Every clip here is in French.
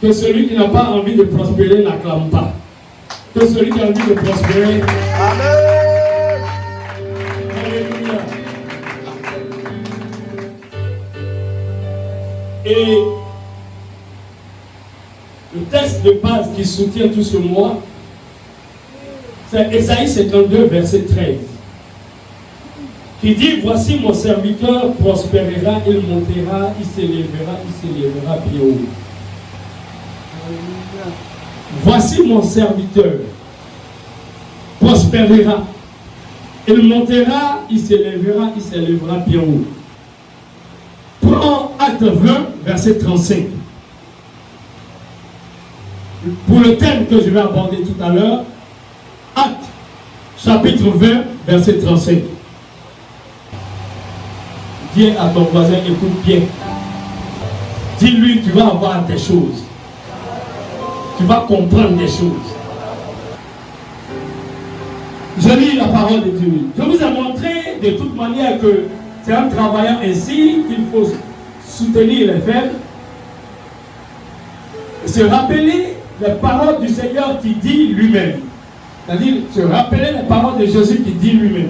Que celui qui n'a pas envie de prospérer n'acclame pas. Que celui qui a envie de prospérer. Amen. Alléluia. Et le texte de base qui soutient tout ce mois, c'est Ésaïe 52, verset 13. Qui dit, voici mon serviteur prospérera, il montera, il s'élèvera bien haut. Voici mon serviteur prospérera, il montera, il s'élèvera bien haut. Prends Acte 20, verset 35. Pour le thème que je vais aborder tout à l'heure, Acte, chapitre 20, verset 35. Dis à ton voisin, écoute bien. Dis-lui, tu vas avoir des choses. Tu vas comprendre des choses. Je lis la parole de Dieu. Je vous ai montré de toute manière que c'est en travaillant ainsi qu'il faut soutenir les faibles. Se rappeler les paroles du Seigneur qui dit lui-même. C'est-à-dire se rappeler les paroles de Jésus qui dit lui-même.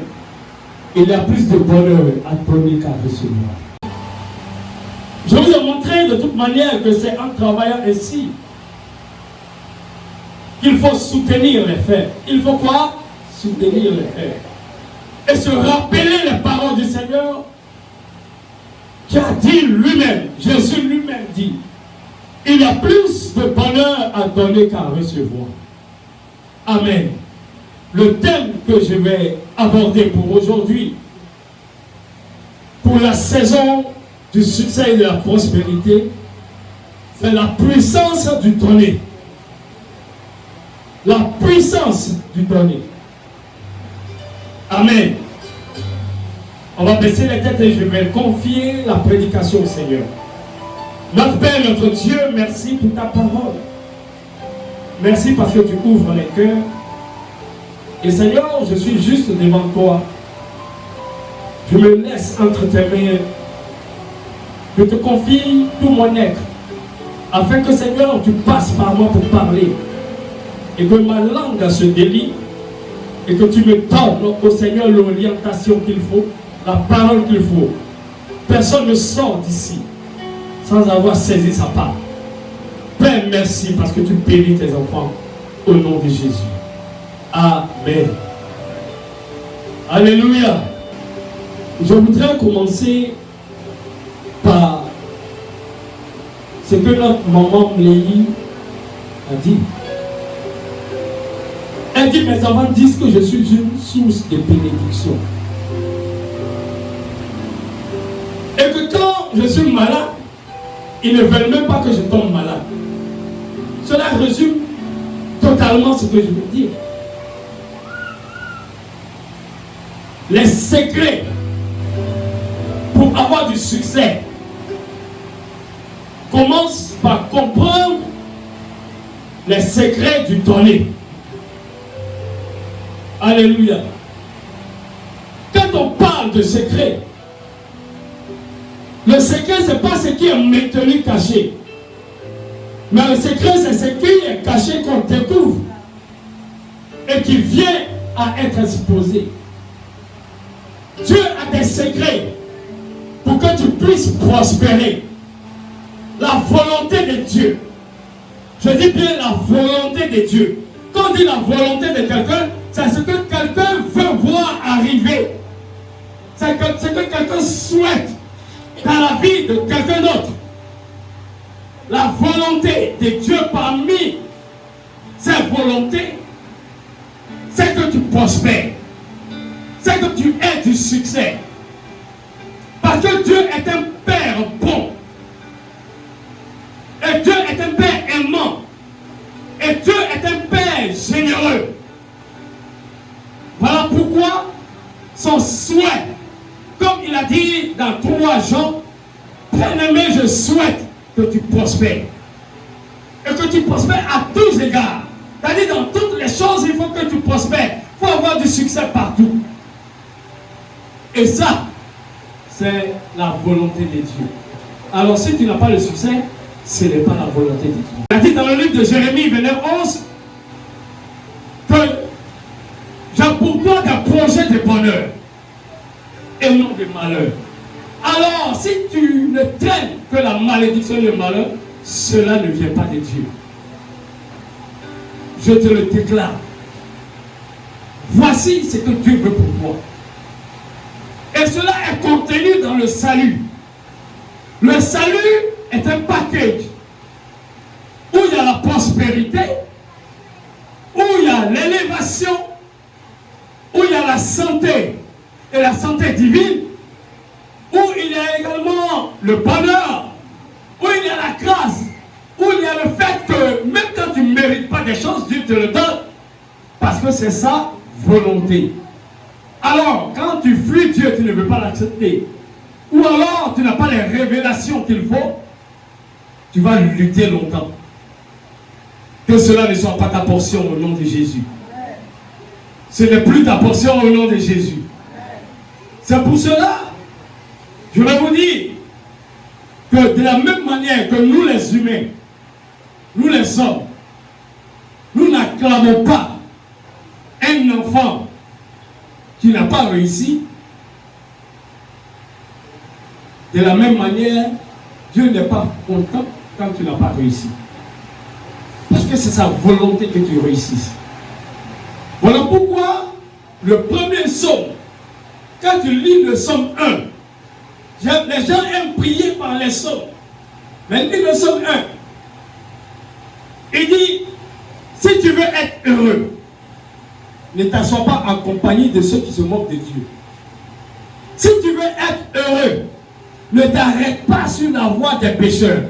Il y a plus de bonheur à donner qu'à recevoir. Je vous ai montré de toute manière que c'est en travaillant ainsi qu'il faut soutenir les frères. Il faut quoi? Soutenir les frères. Et se rappeler les paroles du Seigneur qui a dit lui-même, Jésus lui-même dit, il y a plus de bonheur à donner qu'à recevoir. Amen. Le thème que je vais aborder pour aujourd'hui, pour la saison du succès et de la prospérité, c'est la puissance du donner. La puissance du donner. Amen. On va baisser les têtes et je vais confier la prédication au Seigneur. Notre Père, notre Dieu, merci pour ta parole. Merci parce que tu ouvres les cœurs. Et Seigneur, je suis juste devant toi. Je me laisse entre tes mains. Je te confie tout mon être. Afin que Seigneur, tu passes par moi pour parler. Et que ma langue se délie. Et que tu me donnes au Seigneur l'orientation qu'il faut. La parole qu'il faut. Personne ne sort d'ici sans avoir saisi sa part. Père, merci parce que tu bénis tes enfants. Au nom de Jésus. Amen. Alléluia. Je voudrais commencer par ce que notre maman Mléi a dit. Elle dit, mes enfants disent que je suis une source de bénédiction. Et que quand je suis malade, ils ne veulent même pas que je tombe malade. Cela résume totalement ce que je veux dire. Les secrets pour avoir du succès commencent par comprendre les secrets du donner. Alléluia. Quand on parle de secret, le secret, ce n'est pas ce qui est maintenu caché. Mais le secret, c'est ce qui est caché qu'on découvre et qui vient à être exposé. Dieu a des secrets pour que tu puisses prospérer. La volonté de Dieu. Je dis bien la volonté de Dieu. Quand on dit la volonté de quelqu'un, c'est ce que quelqu'un veut voir arriver. C'est ce que quelqu'un souhaite dans la vie de quelqu'un d'autre. La volonté de Dieu parmi ses volontés, c'est que tu prospères. C'est que tu aies du succès. Parce que Dieu est un Père bon. Et Dieu est un Père aimant. Et Dieu est un Père généreux. Voilà pourquoi son souhait, comme il a dit dans 3 Jean, bien-aimé, je souhaite que tu prospères. Et que tu prospères à tous égards. C'est-à-dire dans toutes les choses, il faut que tu prospères. Il faut avoir du succès partout. Et ça, c'est la volonté de Dieu. Alors si tu n'as pas le succès, ce n'est pas la volonté de Dieu. Il a dit dans le livre de Jérémie, verset 11, que j'ai pour toi des projets de bonheur et non de malheur. Alors, si tu ne traînes que la malédiction et le malheur, cela ne vient pas de Dieu. Je te le déclare. Voici ce que Dieu veut pour toi. Et cela est contenu dans le salut. Le salut est un package où il y a la prospérité, où il y a l'élévation, où il y a la santé et la santé divine, où il y a également le bonheur, où il y a la grâce, où il y a le fait que même quand tu ne mérites pas des choses, Dieu te le donne parce que c'est sa volonté. Alors, quand tu fuis Dieu, tu ne veux pas l'accepter, ou alors tu n'as pas les révélations qu'il faut, tu vas lutter longtemps. Que cela ne soit pas ta portion au nom de Jésus. Ce n'est plus ta portion au nom de Jésus. C'est pour cela, je vais vous dire, que de la même manière que nous les humains, nous les hommes, nous n'acclamons pas un enfant qui n'a pas réussi. De la même manière, Dieu n'est pas content quand tu n'as pas réussi. Parce que c'est sa volonté que tu réussisses. Voilà pourquoi le premier psaume, quand tu lis le psaume 1, les gens aiment prier par les psaumes. Mais lis le psaume 1. Il dit, si tu veux être heureux, ne t'assois pas en compagnie de ceux qui se moquent de Dieu. Si tu veux être heureux, ne t'arrête pas sur la voie des pécheurs.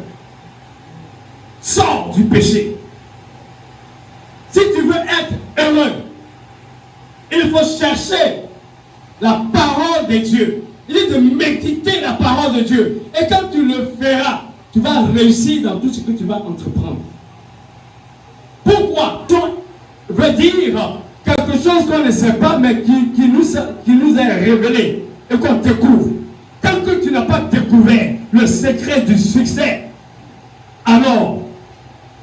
Sors du péché. Si tu veux être heureux, il faut chercher la parole de Dieu. Il est de méditer la parole de Dieu. Et quand tu le feras, tu vas réussir dans tout ce que tu vas entreprendre. Pourquoi? Tout veut dire quelque chose qu'on ne sait pas, mais qui nous est révélé et qu'on découvre. Tant que tu n'as pas découvert le secret du succès, alors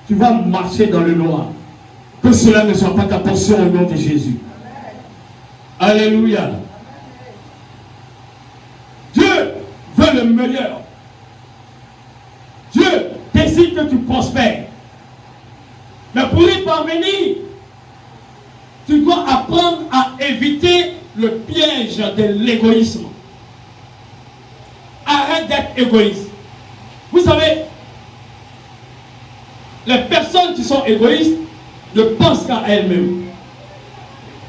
tu vas marcher dans le noir. Que cela ne soit pas ta portion au nom de Jésus. Alléluia. Dieu veut le meilleur. Dieu désire que tu prospères. Mais pour y parvenir, tu dois apprendre à éviter le piège de l'égoïsme. Arrête d'être égoïste. Vous savez, les personnes qui sont égoïstes ne pensent qu'à elles-mêmes.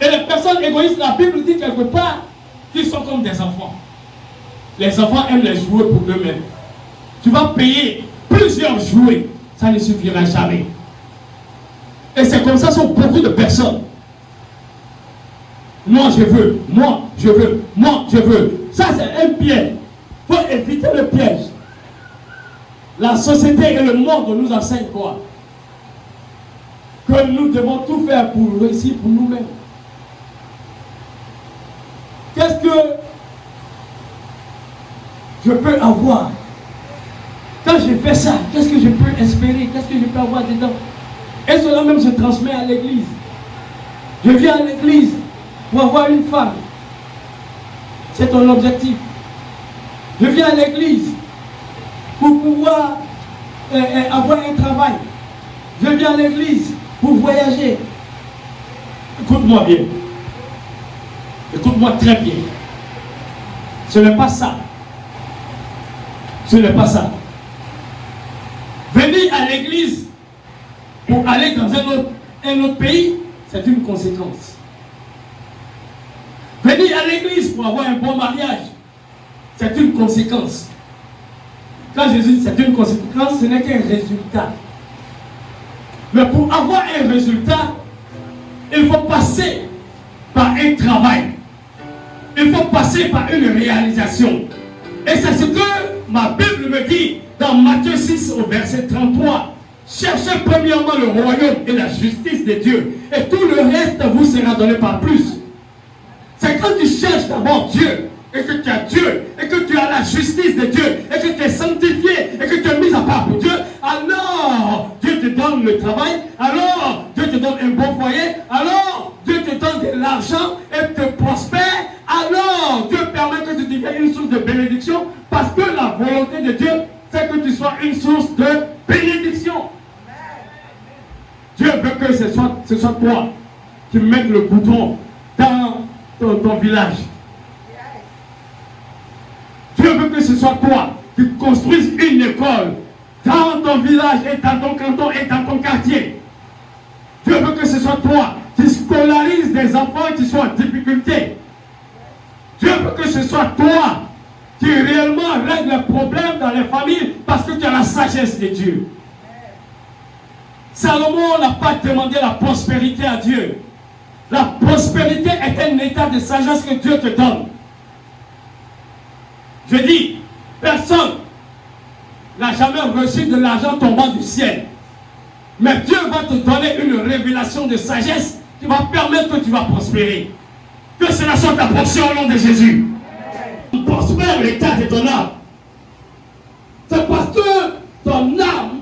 Et les personnes égoïstes, la Bible dit quelque part qu'ils sont comme des enfants. Les enfants aiment les jouets pour eux-mêmes. Tu vas payer plusieurs jouets, ça ne suffira jamais. Et c'est comme ça sont beaucoup de personnes. Moi je veux, moi je veux, moi je veux. Ça c'est un piège. Il faut éviter le piège. La société et le monde nous enseignent quoi? Que nous devons tout faire pour réussir pour nous-mêmes. Qu'est-ce que je peux avoir? Quand je fais ça, qu'est-ce que je peux espérer? Qu'est-ce que je peux avoir dedans? Et cela même se transmet à l'église. Je viens à l'église pour avoir une femme. C'est ton objectif. Je viens à l'église pour pouvoir avoir un travail. Je viens à l'église pour voyager. Écoute-moi bien. Écoute-moi très bien. Ce n'est pas ça. Ce n'est pas ça. Venir à l'église pour aller dans un autre pays, c'est une conséquence. Venir à l'église pour avoir un bon mariage, c'est une conséquence. Quand Jésus dit c'est une conséquence, ce n'est qu'un résultat. Mais pour avoir un résultat, il faut passer par un travail. Il faut passer par une réalisation. Et c'est ce que ma Bible me dit dans Matthieu 6 au verset 33. Cherchez premièrement le royaume et la justice de Dieu. Et tout le reste vous sera donné par plus. C'est quand tu cherches d'abord Dieu et que tu as Dieu, et que tu as la justice de Dieu, et que tu es sanctifié, et que tu es mis à part pour Dieu, alors Dieu te donne le travail, alors Dieu te donne un bon foyer, alors Dieu te donne de l'argent et te prospère, alors Dieu permet que tu deviennes une source de bénédiction, parce que la volonté de Dieu fait que tu sois une source de bénédiction. Dieu veut que ce soit toi qui mettes le bouton dans ton village. Dieu veut que ce soit toi qui construises une école dans ton village et dans ton canton et dans ton quartier. Dieu veut que ce soit toi qui scolarise des enfants qui sont en difficulté. Dieu veut que ce soit toi qui réellement règle les problèmes dans les familles parce que tu as la sagesse de Dieu. Salomon n'a pas demandé la prospérité à Dieu. La prospérité est un état de sagesse que Dieu te donne. Je dis, personne n'a jamais reçu de l'argent tombant du ciel. Mais Dieu va te donner une révélation de sagesse qui va permettre que tu vas prospérer. Que cela soit ta portion au nom de Jésus. Prospère l'état de ton âme. C'est parce que ton âme,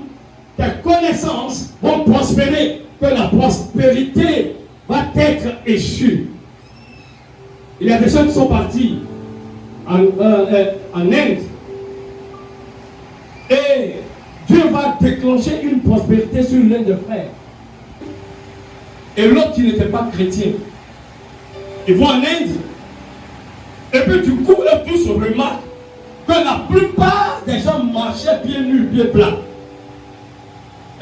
tes connaissances vont prospérer que la prospérité va être échue. Il y a des gens qui sont partis en Inde et Dieu va déclencher une prospérité sur l'un des frères. Et l'autre qui n'était pas chrétien, ils vont en Inde et puis du coup eux tous remarquent que la plupart des gens marchaient pieds nus, pieds plats.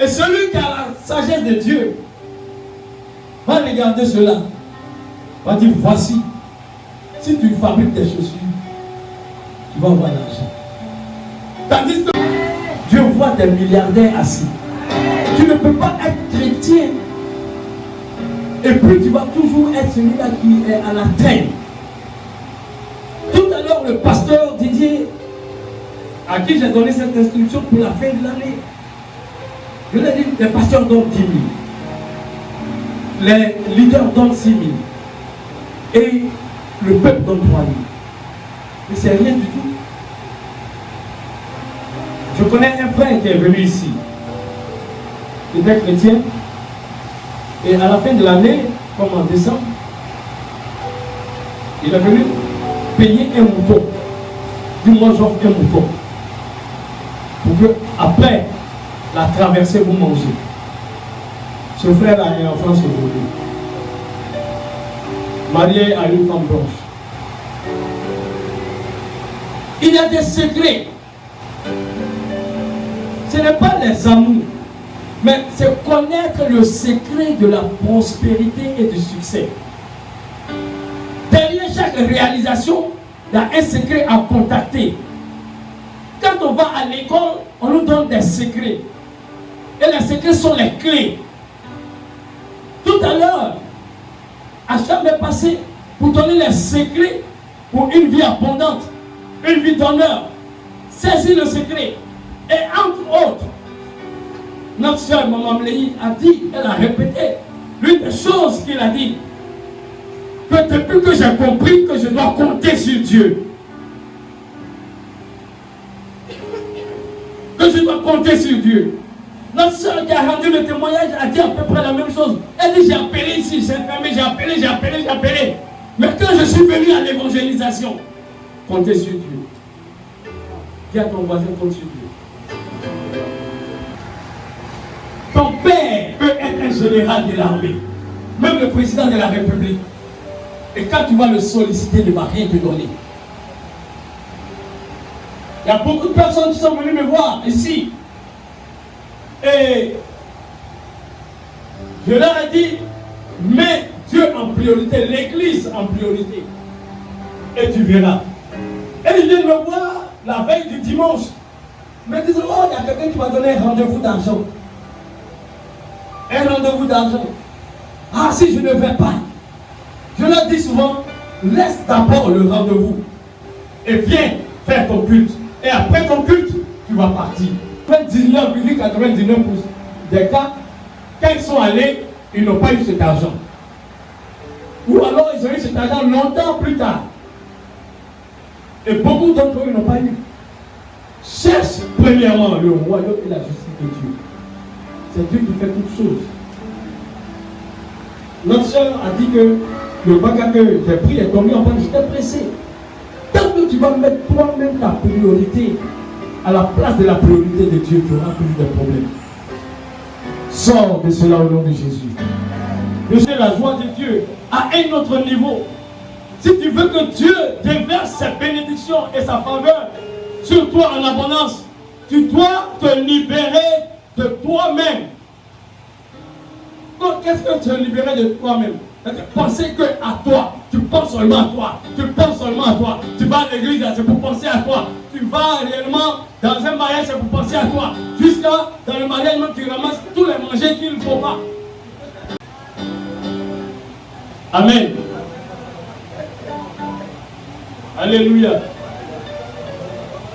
Et celui qui a la sagesse de Dieu va regarder cela, va dire voici, si tu fabriques des chaussures, tu vas avoir l'argent. Tandis que Dieu voit des milliardaires assis. Tu ne peux pas être chrétien et puis tu vas toujours être celui-là qui est à la traîne. Tout à l'heure, le pasteur Didier, à qui j'ai donné cette instruction pour la fin de l'année, je lui ai dit, les pasteurs donnent 10 000. Les leaders donnent 6 000. Et le peuple donne 3 000. Mais c'est rien du tout. Je connais un frère qui est venu ici. Il était chrétien. Et à la fin de l'année, comme en décembre, il est venu payer un mouton. Dis-moi, j'offre un mouton. Pour que, après la traversée, vous mangez. Ce frère-là est en France aujourd'hui. Marié à une femme blanche. Il y a des secrets. Ce n'est pas les amours, mais c'est connaître le secret de la prospérité et du succès. Derrière chaque réalisation, il y a un secret à contacter. Quand on va à l'école, on nous donne des secrets. Et les secrets sont les clés. Tout à l'heure, Hacham est passé pour donner les secrets pour une vie abondante, une vie d'honneur. Saisis le secret. Et entre autres, notre soeur Maman Mlehi a dit, elle a répété, l'une des choses qu'il a dit, que depuis que j'ai compris que je dois compter sur Dieu, que je dois compter sur Dieu. Notre soeur qui a rendu le témoignage a dit à peu près la même chose. Elle dit, j'ai appelé ici, j'ai fermé, j'ai appelé. Mais quand je suis venu à l'évangélisation, comptez sur Dieu. Dis à ton voisin, compte sur Dieu. Ton père peut être un général de l'armée, même le président de la République. Et quand tu vas le solliciter, il ne va rien te donner. Il y a beaucoup de personnes qui sont venues me voir ici. Et je leur ai dit, mets Dieu en priorité, l'église en priorité. Et tu verras. Et ils viennent me voir la veille du dimanche. Ils me disent, oh, il y a quelqu'un qui m'a donné un rendez-vous d'argent. Un rendez-vous d'argent. Ah, si je ne vais pas. Je leur dis souvent, laisse d'abord le rendez-vous. Et viens faire ton culte. Et après ton culte, tu vas partir. 99,99% des cas, quand ils sont allés, ils n'ont pas eu cet argent. Ou alors ils ont eu cet argent longtemps plus tard. Et beaucoup d'entre eux n'ont pas eu. Cherche premièrement le royaume et la justice de Dieu. C'est Dieu qui fait toutes choses. Notre soeur a dit que le bagage que j'ai pris est tombé en panne, j'étais pressé. Tant que tu vas mettre toi-même ta priorité à la place de la priorité de Dieu, tu auras plus de problèmes. Sors de cela au nom de Jésus. Je sais la joie de Dieu à un autre niveau. Si tu veux que Dieu déverse ses bénédictions et sa faveur sur toi en abondance, tu dois te libérer de toi-même. Qu'est-ce que tu es libéré de toi-même? Penser que à toi, tu penses seulement à toi, tu penses seulement à toi. Tu vas à l'église, c'est pour penser à toi. Tu vas réellement dans un mariage, c'est pour penser à toi. Jusqu'à dans le mariage, même tu ramasses tous les manger qu'il ne faut pas. Amen. Alléluia.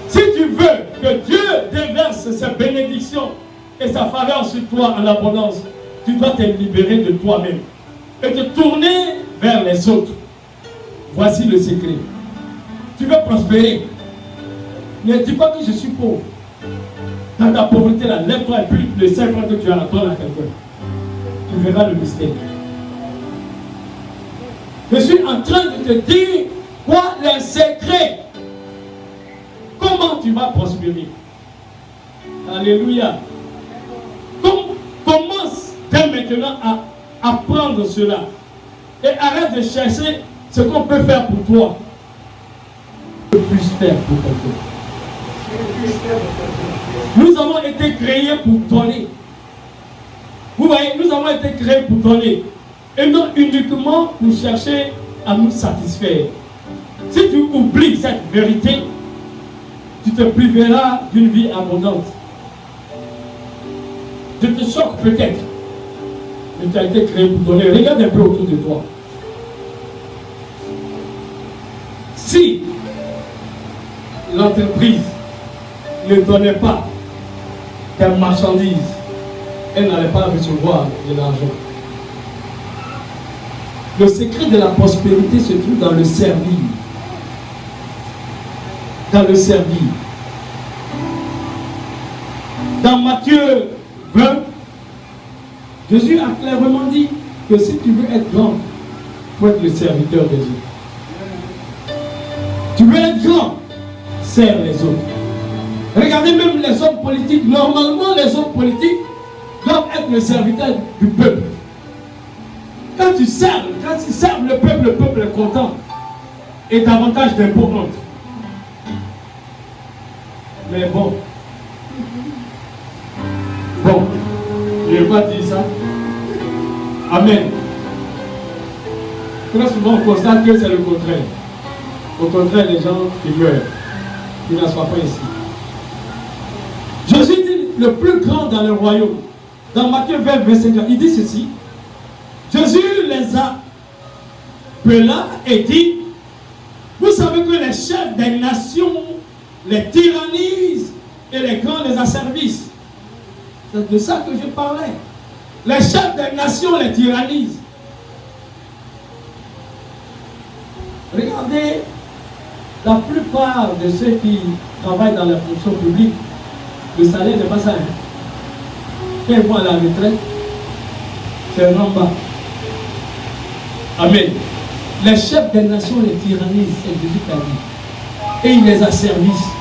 Si tu veux que Dieu déverse ses bénédictions et sa faveur sur toi en abondance, tu dois te libérer de toi-même et te tourner vers les autres. Voici le secret. Tu veux prospérer. Ne dis pas que je suis pauvre. Dans ta pauvreté, là, lève-toi et puis le 5 francs que tu as, donne à quelqu'un. Tu verras le mystère. Je suis en train de te dire quoi les secrets. Comment tu vas prospérer. Alléluia. Commence dès maintenant à apprendre cela. Et arrête de chercher ce qu'on peut faire pour toi. Ce que je puisse faire pour quelqu'un. Nous avons été créés pour donner. Vous voyez, nous avons été créés pour donner. Et non uniquement pour chercher à nous satisfaire. Si tu oublies cette vérité, tu te priveras d'une vie abondante. Je te choque peut-être. Mais tu as été créé pour donner. Regarde un peu autour de toi. Si l'entreprise ne donnait pas des marchandises, elle n'allait pas recevoir de l'argent. Le secret de la prospérité se trouve dans le servir. Dans le servir. Dans Matthieu 20, Jésus a clairement dit que si tu veux être grand, il faut être le serviteur des autres. Tu veux être grand, sers les autres. Regardez même les hommes politiques. Normalement, les hommes politiques doivent être le serviteur du peuple. Quand tu serves le peuple est content. Et davantage d'impôts entrent. Mais bon, je n'ai pas dit ça. Amen. Très souvent, on constate que c'est le contraire. Au contraire, les gens qui meurent, qui ne soient pas ici. Jésus dit le plus grand dans le royaume. Dans Matthieu 20, verset 4, il dit ceci. Jésus les appela et dit, vous savez que les chefs des nations les tyrannisent et les grands les asservissent. C'est de ça que je parlais. Les chefs des nations les tyrannisent. Regardez, la plupart de ceux qui travaillent dans la fonction publique, le salaire n'est pas ça. Quand ils vont à la retraite, c'est un bas. Amen. Les chefs des nations les tyrannisent, c'est Jésus qui a dit. Et ils les asservissent.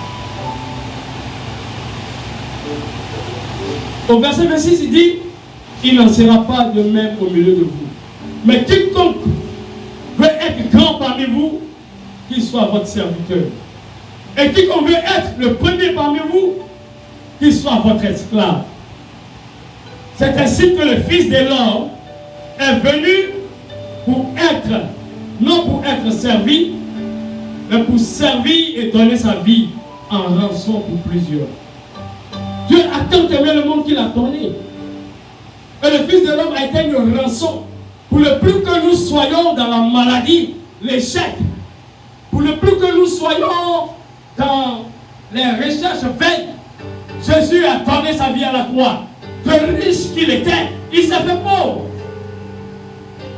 Au verset 26, il dit, il n'en sera pas de même au milieu de vous. Mais quiconque veut être grand parmi vous, qu'il soit votre serviteur. Et quiconque veut être le premier parmi vous, qu'il soit votre esclave. C'est ainsi que le Fils de l'homme est venu pour être, non pour être servi, mais pour servir et donner sa vie en rançon pour plusieurs. Dieu a tant aimé le monde qu'il a donné. Et le Fils de l'homme a été une rançon. Pour le plus que nous soyons dans la maladie, l'échec, pour le plus que nous soyons dans les recherches vaines, Jésus a donné sa vie à la croix. De riche qu'il était, il s'est fait pauvre.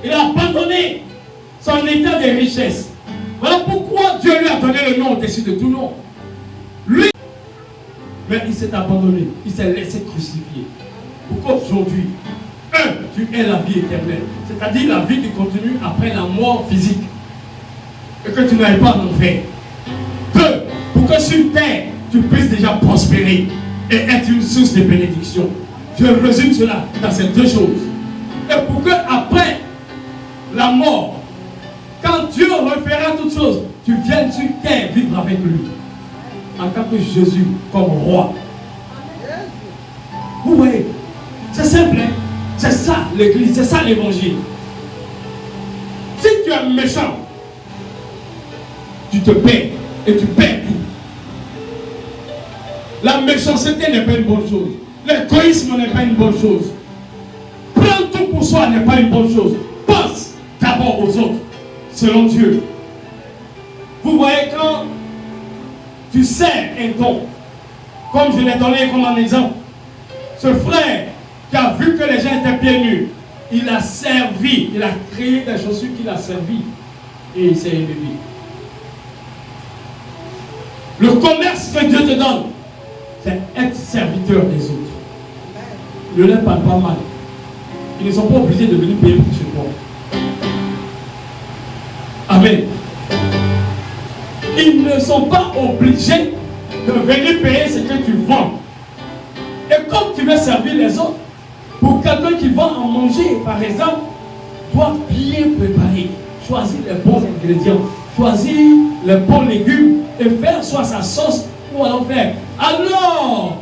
Il a abandonné son état de richesse Voilà pourquoi Dieu lui a donné le nom au-dessus de tout nom. Lui, mais il s'est abandonné, il s'est laissé crucifier. Pour qu'aujourd'hui, tu aies la vie éternelle. C'est-à-dire la vie qui continue après la mort physique. Et que tu n'ailles pas en enfer. 2. Pour que sur terre, tu puisses déjà prospérer et être une source de bénédiction. Je résume cela dans ces deux choses. Et pour que après la mort, quand Dieu refera toutes choses, tu viennes sur terre vivre avec lui. En tant que Jésus, comme roi. Vous voyez, c'est simple, hein? C'est ça l'église, c'est ça l'évangile. Si tu es méchant, tu te perds et tu perds tout. La méchanceté n'est pas une bonne chose. L'égoïsme n'est pas une bonne chose. Prendre tout pour soi n'est pas une bonne chose. Pense d'abord aux autres, selon Dieu. Vous voyez, quand tu sers un don, comme je l'ai donné comme un exemple, ce frère qui a vu que les gens étaient pieds nus, il a servi, il a créé des chaussures qu'il a servi et il s'est élevé. Le commerce que Dieu te donne, c'est être serviteur des autres. Ne les parle pas mal. Ils ne sont pas obligés de venir payer pour chez toi. Amen. Ils ne sont pas obligés de venir payer ce que tu vends. Et comme tu veux servir les autres, pour quelqu'un qui va en manger, par exemple, doit bien préparer, choisir les bons ingrédients, choisir les bons légumes et faire soit sa sauce ou alors faire. Alors,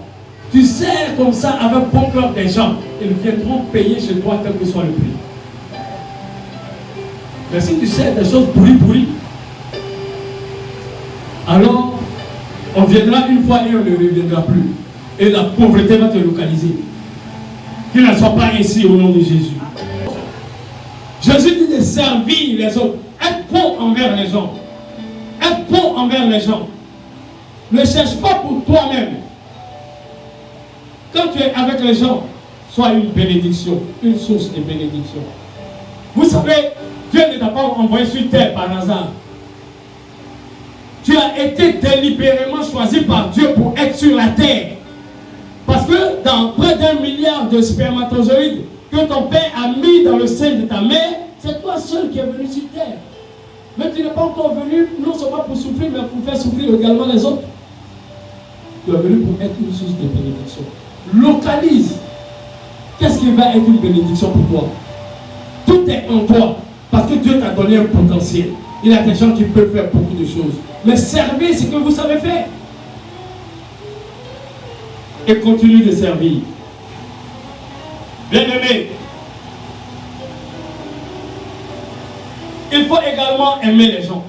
tu sers comme ça avec bon cœur des gens, ils viendront payer chez toi quel que soit le prix. Mais si tu sers des choses pourries, alors on viendra une fois et on ne reviendra plus. Et la pauvreté va te localiser. Qu'il ne soit pas ainsi au nom de Jésus. Jésus dit de servir les autres. Être bon envers les gens. Être bon envers les gens. Ne cherche pas pour toi-même. Quand tu es avec les gens, sois une bénédiction, une source de bénédiction. Vous savez, Dieu ne t'a pas envoyé sur terre par hasard. Tu as été délibérément choisi par Dieu pour être sur la terre. Parce que dans près d'1 milliard de spermatozoïdes que ton père a mis dans le sein de ta mère, c'est toi seul qui es venu sur terre. Mais tu n'es pas encore venu, non seulement pour souffrir, mais pour faire souffrir également les autres. Tu es venu pour être une source de bénédiction. Localise. Qu'est-ce qui va être une bénédiction pour toi? Tout est en toi. Parce que Dieu t'a donné un potentiel. Il y a des gens qui peuvent faire beaucoup de choses. Mais servez ce que vous savez faire. Et continue de servir. Bien-aimé, il faut également aimer les gens.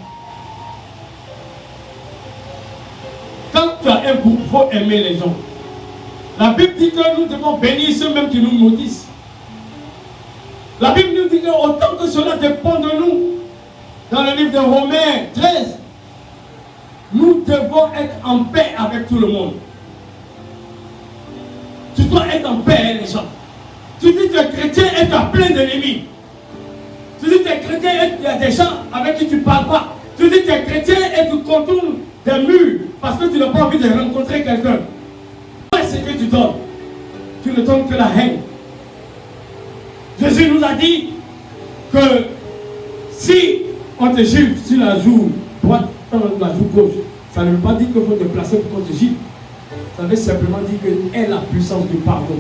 Quand tu as un groupe, il faut aimer les gens. La Bible dit que nous devons bénir ceux-mêmes qui nous maudissent. La Bible nous dit que autant que cela dépend de nous, dans le livre de Romains 13, nous devons être en paix avec tout le monde. Tu dois être en paix avec les gens. Tu dis que tu es chrétien et tu as plein d'ennemis. Tu dis que tu es chrétien et il y a des gens avec qui tu ne parles pas. Tu dis que tu es chrétien et tu contournes des murs parce que tu n'as pas envie de rencontrer quelqu'un. C'est ce que tu donnes. Tu ne donnes que la haine. Jésus nous a dit que si on te gifle sur la joue droite, dans la joue gauche, ça ne veut pas dire qu'il faut te placer pour qu'on te gifle. Ça veut simplement dire que est la puissance du pardon.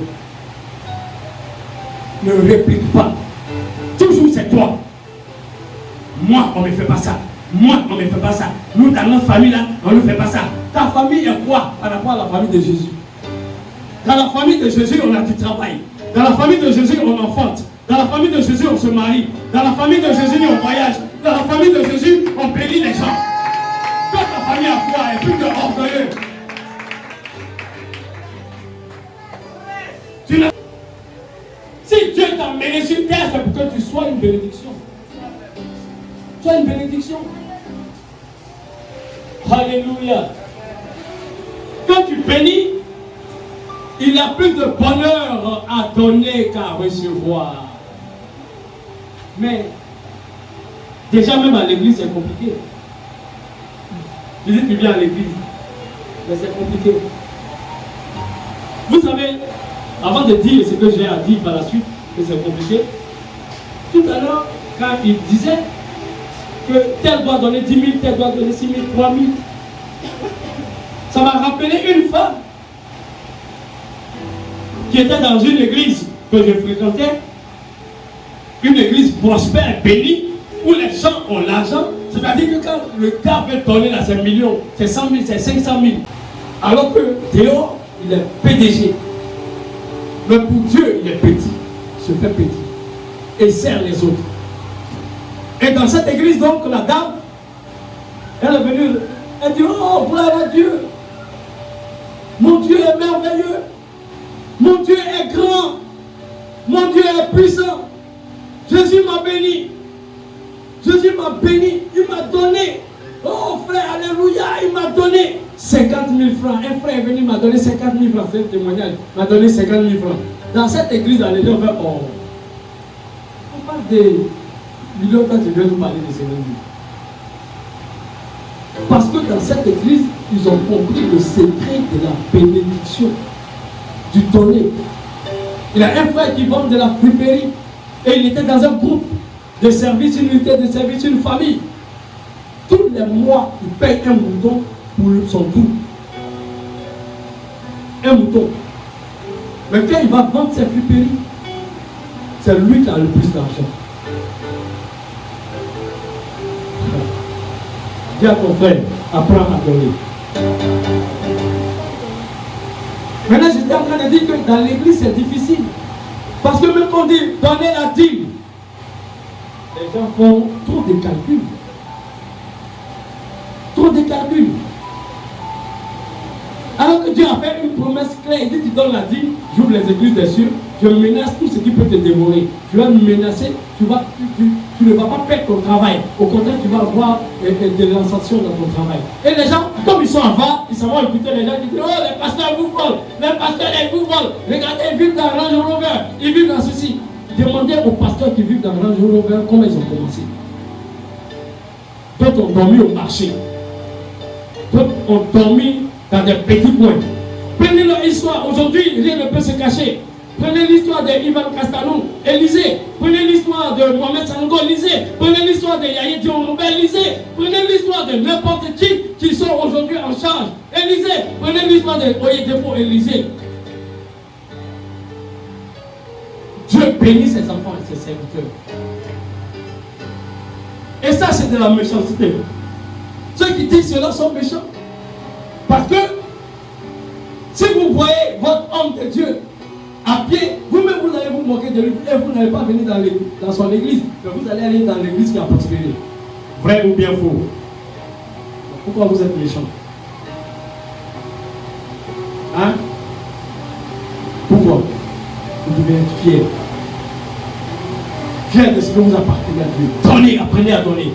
Ne réplique pas. Toujours c'est toi. Moi, on ne me fait pas ça. Moi, on ne me fait pas ça. Nous, dans notre famille, là, on ne fait pas ça. Ta famille est quoi par rapport à la famille de Jésus? Dans la famille de Jésus, on a du travail. Dans la famille de Jésus, on enfante. Dans la famille de Jésus, on se marie. Dans la famille de Jésus, on voyage. Dans la famille de Jésus, on bénit les gens. Quand ta famille a quoi est plus que orgueilleux. Si Dieu t'a mené sur terre, c'est pour que tu sois une bénédiction. Sois une bénédiction. Alléluia. Quand tu bénis, il y a plus de bonheur à donner qu'à recevoir. Mais déjà même à l'église c'est compliqué. Il dit qu'il vient à l'église. Mais c'est compliqué. Vous savez, avant de dire ce que j'ai à dire par la suite, que c'est compliqué, tout à l'heure, quand il disait que tel doit donner 10 000, tel doit donner 6 000, 3 000, ça m'a rappelé une femme qui était dans une église que je fréquentais, une église prospère, bénie, où les gens ont l'argent. C'est-à-dire que quand le gars veut donner là, c'est 1 million, c'est 100 000, c'est 500 000, alors que dehors, il est PDG. Mais pour Dieu, il est petit, il se fait petit et sert les autres. Et dans cette église, donc, la dame, elle est venue, elle dit, oh, gloire à Dieu, mon Dieu est merveilleux, mon Dieu est grand, mon Dieu est puissant, Jésus m'a béni, Jésus m'a béni, il m'a donné, oh frère, alléluia, il m'a donné 50 000 francs. Un frère est venu, m'a donné 50 000 francs, c'est un témoignage, m'a donné 50 000 francs. Dans cette église, on fait, oh, on parle des millions, quand tu viens nous parler de 50 000. Parce que dans cette église, ils ont compris le secret de la bénédiction, du donner. Il y a un frère qui vend de la friperie et il était dans un groupe de service, une unité de service, une famille. Tous les mois, il paye un mouton pour son tout. Un mouton. Mais quand il va vendre ses friperies, c'est lui qui a le plus d'argent. Dis à ton frère, apprends à donner. Maintenant, j'étais en train de dire que dans l'église, c'est difficile. Parce que même quand on dit donner la dîme, les gens font trop de calculs. Trop de calculs. Alors que Dieu a fait une promesse claire, il dit tu donnes la dîme, j'ouvre les églises des cieux, je menace tout ce qui peut te dévorer. Tu vas me menacer, tu ne vas pas perdre ton travail. Au contraire, tu vas avoir des lançations dans ton travail. Et les gens, comme ils sont en bas, ils s'en vont écouter les gens qui disent, oh, les pasteurs vous volent, les pasteurs ils vous volent. Regardez, ils vivent dans Range Rover, ils vivent dans ceci. Demandez aux pasteurs qui vivent dans Range Rover comment ils ont commencé. D'autres ont dormi au marché. D'autres ont dormi dans des petits coins. Prenez leur histoire. Aujourd'hui, rien ne peut se cacher. Prenez l'histoire d'Ivan Castanou, lisez. Prenez l'histoire de Mohamed Sanogo, lisez. Prenez l'histoire de Yahya Diorobé, lisez. Prenez l'histoire de n'importe qui sont aujourd'hui en charge, lisez. Prenez l'histoire de Oyedepo, lisez. Dieu bénit ses enfants et ses serviteurs. Et ça, c'est de la méchanceté. Ceux qui disent cela sont méchants. Parce que si vous voyez votre homme de Dieu à pied, vous-même vous allez vous moquer de lui et vous n'allez pas venir dans son église, mais vous allez aller dans l'église qui a prospéré. Vrai ou bien faux? Pourquoi vous êtes méchant? Hein? Pourquoi? Vous devez être fier. Fier de ce que vous appartenez à Dieu. Donnez, apprenez à donner.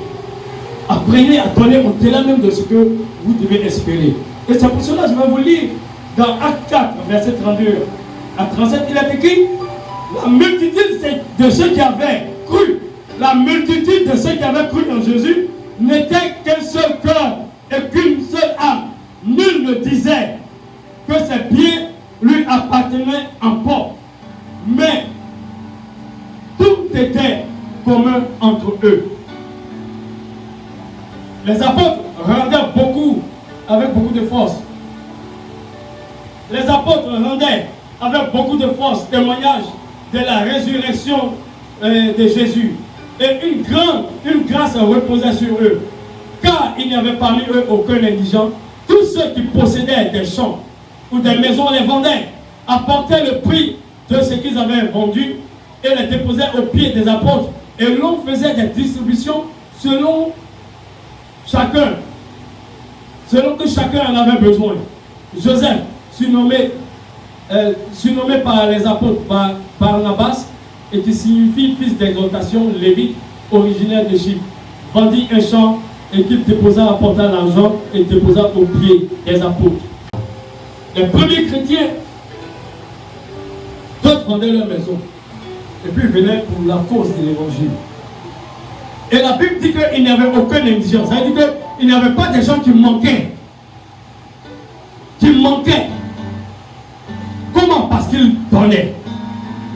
Apprenez à donner au-delà même de ce que vous devez espérer. Et c'est pour cela que je vais vous lire dans Acte 4, verset 32 à 37, il est écrit, la multitude de ceux qui avaient cru, la multitude de ceux qui avaient cru en Jésus n'était qu'un seul cœur et qu'une seule âme. Nul ne disait que ses biens lui appartenaient en propre, mais tout était commun entre eux. Les apôtres rendaient beaucoup avec beaucoup de force. Les apôtres rendaient avec beaucoup de force témoignage de la résurrection de Jésus. Et une grâce reposait sur eux. Car il n'y avait parmi eux aucun indigent. Tous ceux qui possédaient des champs ou des maisons les vendaient, apportaient le prix de ce qu'ils avaient vendu et les déposaient aux pieds des apôtres. Et l'on faisait des distributions selon que chacun en avait besoin. Joseph, surnommé par les apôtres par Barnabas, et qui signifie fils d'exaltation, lévite, originaire de Chypre, vendit un champ et qu'il déposa, apporta l'argent et déposa aux pieds des apôtres. Les premiers chrétiens, d'autres vendaient leur maison et puis venaient pour la cause de l'évangile. Et la Bible dit qu'il n'y avait aucun indigent. Ça veut dire il n'y avait pas des gens qui manquaient. Comment? Parce qu'ils donnaient.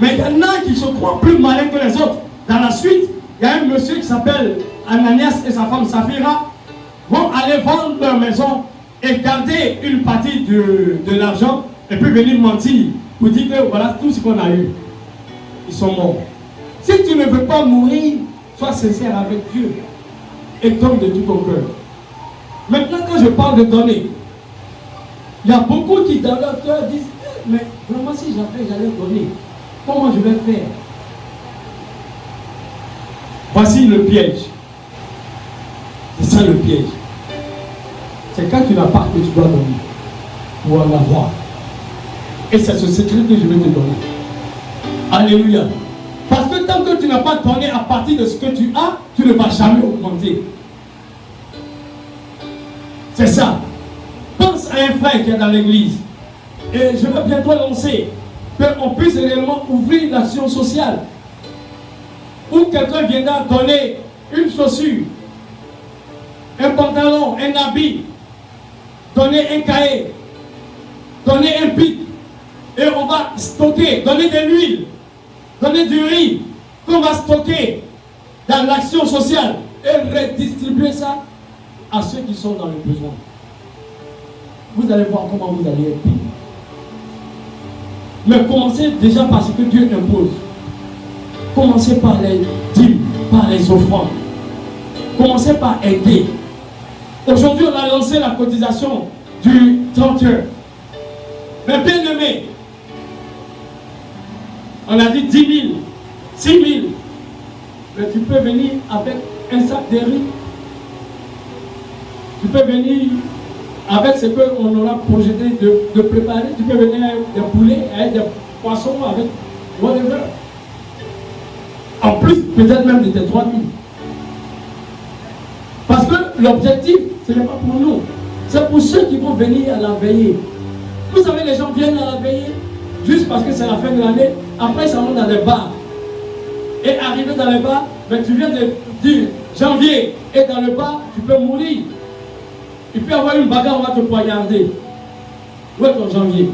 Mais il y en a qui se croient plus malins que les autres. Dans la suite, il y a un monsieur qui s'appelle Ananias et sa femme Saphira vont aller vendre leur maison et garder une partie de l'argent et puis venir mentir pour dire que voilà tout ce qu'on a eu. Ils sont morts. Si tu ne veux pas mourir, sois sincère avec Dieu et donne de tout ton cœur. Maintenant, quand je parle de donner, il y a beaucoup qui dans leur cœur disent mais vraiment si j'allais donner, comment je vais faire? Voici le piège. C'est ça le piège. C'est quand tu n'as pas que tu dois donner pour en avoir. Et c'est ce secret que je vais te donner. Alléluia. Parce que tant que tu n'as pas donné à partir de ce que tu as, tu ne vas jamais augmenter. C'est ça. Pense à un frère qui est dans l'église. Et je vais bientôt lancer qu'on puisse réellement ouvrir l'action sociale. Où quelqu'un viendra donner une chaussure, un pantalon, un habit, donner un cahier, donner un pic, et on va stocker, donner de l'huile, donner du riz, qu'on va stocker dans l'action sociale et redistribuer ça à ceux qui sont dans le besoin. Vous allez voir comment vous allez être payé. Mais commencez déjà par ce que Dieu impose. Commencez par les dîmes, par les offrandes. Commencez par aider. Aujourd'hui, on a lancé la cotisation du 31. Mais bien aimé, on a dit 10 000, 6 000. Mais tu peux venir avec un sac de riz. Tu peux venir avec ce qu'on aura projeté de préparer. Tu peux venir avec des poulets, avec des poissons, avec whatever. En plus, peut-être même de tes 3 000. Parce que l'objectif, ce n'est pas pour nous. C'est pour ceux qui vont venir à la veillée. Vous savez, les gens viennent à la veillée juste parce que c'est la fin de l'année. Après, ils s'en vont dans les bars. Et arrivé dans les bars, mais tu viens de dire janvier, et dans le bar, tu peux mourir. Il peut y avoir une bagarre, on va te poignarder. Où est ton janvier?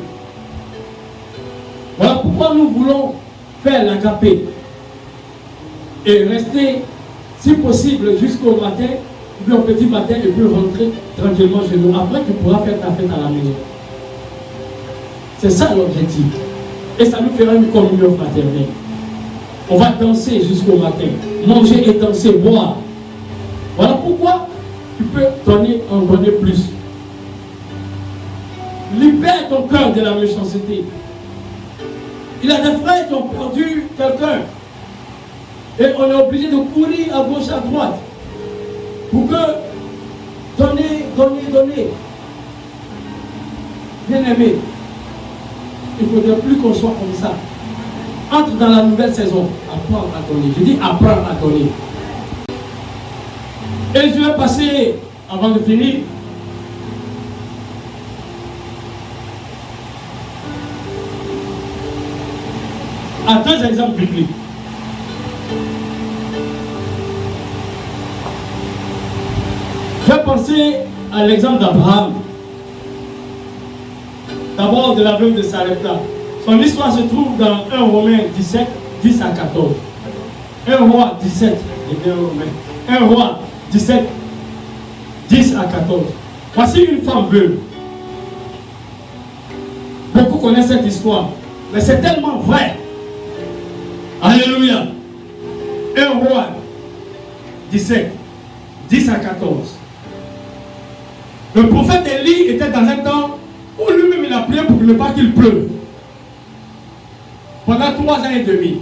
Voilà pourquoi nous voulons faire l'agapé et rester, si possible, jusqu'au matin, puis au petit matin, et puis rentrer tranquillement chez nous. Après, tu pourras faire ta fête à la maison. C'est ça l'objectif. Et ça nous fera une communion fraternelle. On va danser jusqu'au matin, manger et danser, boire. Voilà pourquoi tu peux donner, en donner plus. Libère ton cœur de la méchanceté. Il y a des frères qui ont perdu quelqu'un. Et on est obligé de courir à gauche, à droite. Pour que donner. Bien aimé, il ne faudrait plus qu'on soit comme ça. Entre dans la nouvelle saison, apprendre à donner. Je dis apprendre à donner. Et je vais passer, avant de finir, à 2 exemples bibliques. Je vais penser à l'exemple d'Abraham. D'abord de la veuve de Sarepta. Son histoire se trouve dans 1 Romains 17, 10 à 14. 1 Roi 17, 1 Roi 17, 10 à 14. Voici une femme veuve. Beaucoup connaissent cette histoire, mais c'est tellement vrai. Alléluia. 1 Roi 17, 10 à 14. Le prophète Élie était dans un temps où lui-même il a prié pour ne pas qu'il pleuve. Pendant 3 ans et demi.